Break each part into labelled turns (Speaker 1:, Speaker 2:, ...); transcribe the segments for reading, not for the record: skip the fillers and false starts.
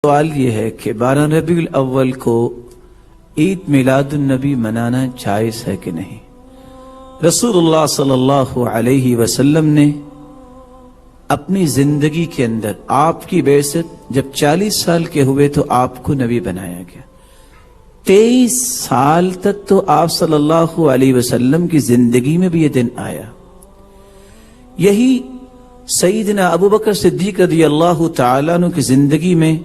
Speaker 1: سوال یہ ہے کہ 12 ربیع الاول کو عید میلاد النبی منانا جائز ہے کہ نہیں؟ رسول اللہ صلی اللہ علیہ وسلم نے اپنی زندگی کے اندر آپ کی بعثت جب 40 سال کے ہوئے تو آپ کو نبی بنایا گیا. 23 سال تک تو آپ صلی اللہ علیہ وسلم کی زندگی میں بھی یہ دن آیا. یہی سیدنا ابو بکر صدیق رضی اللہ تعالیٰ عنہ کی زندگی میں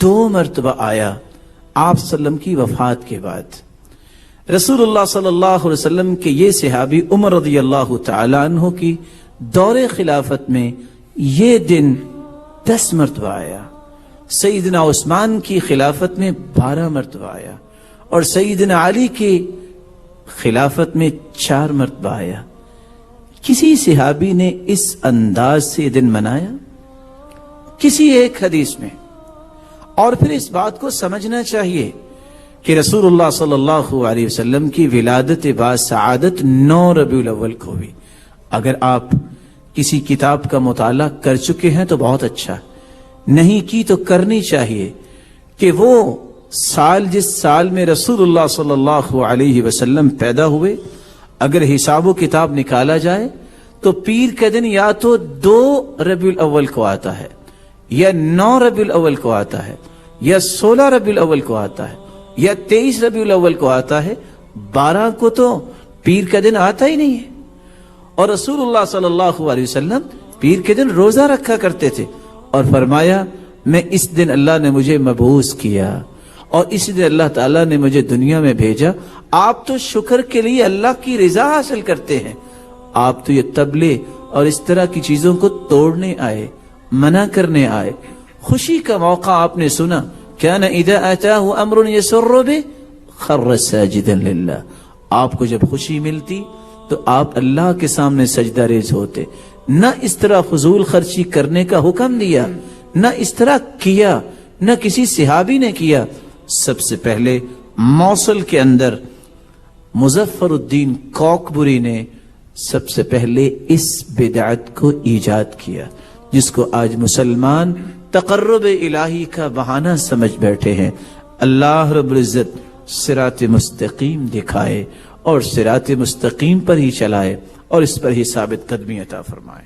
Speaker 1: 2 مرتبہ آیا آپ صلی اللہ علیہ وسلم کی وفات کے بعد. رسول اللہ صلی اللہ علیہ وسلم کے یہ صحابی عمر رضی اللہ تعالیٰ عنہ کی دور خلافت میں یہ دن 10 مرتبہ آیا. سیدنا عثمان کی خلافت میں 12 مرتبہ آیا اور سیدنا علی کی خلافت میں 4 مرتبہ آیا. کسی صحابی نے اس انداز سے دن منایا؟ کسی ایک حدیث میں. اور پھر اس بات کو سمجھنا چاہیے کہ رسول اللہ صلی اللہ علیہ وسلم کی ولادت با سعادت 9 ربیع الاول کو ہوئی. اگر آپ کسی کتاب کا مطالعہ کر چکے ہیں تو بہت اچھا، نہیں کی تو کرنی چاہیے کہ وہ سال جس سال میں رسول اللہ صلی اللہ علیہ وسلم پیدا ہوئے، اگر حساب و کتاب نکالا جائے تو پیر کا دن یا تو 2 ربیع الاول کو آتا ہے یا 9 ربیع الاول کو آتا ہے یا 16 ربیع الاول کو آتا ہے یا 23 ربیع الاول کو آتا ہے. 12 کو تو پیر کا دن آتا ہی نہیں ہے. اور رسول اللہ صلی اللہ علیہ وسلم پیر کے دن روزہ رکھا کرتے تھے اور فرمایا میں اس دن اللہ نے مجھے مبعوث کیا اور اس دن اللہ تعالیٰ نے مجھے دنیا میں بھیجا. آپ تو شکر کے لیے اللہ کی رضا حاصل کرتے ہیں، آپ تو یہ طبلے اور اس طرح کی چیزوں کو توڑنے آئے، منع کرنے آئے. خوشی کا موقع آپ نے سنا، کان اذا اتاہ امر یسر بہ خر ساجدا للہ. آپ کو جب خوشی ملتی تو آپ اللہ کے سامنے سجدہ ریز ہوتے. نہ اس طرح فضول خرچی کرنے کا حکم دیا، نہ اس طرح کیا، نہ کسی صحابی نے کیا. سب سے پہلے موصل کے اندر مظفر الدین کوکبری نے سب سے پہلے اس بدعت کو ایجاد کیا، جس کو آج مسلمان تقرب الہی کا بہانہ سمجھ بیٹھے ہیں. اللہ رب العزت صراط مستقیم دکھائے اور صراط مستقیم پر ہی چلائے اور اس پر ہی ثابت قدمی عطا فرمائے.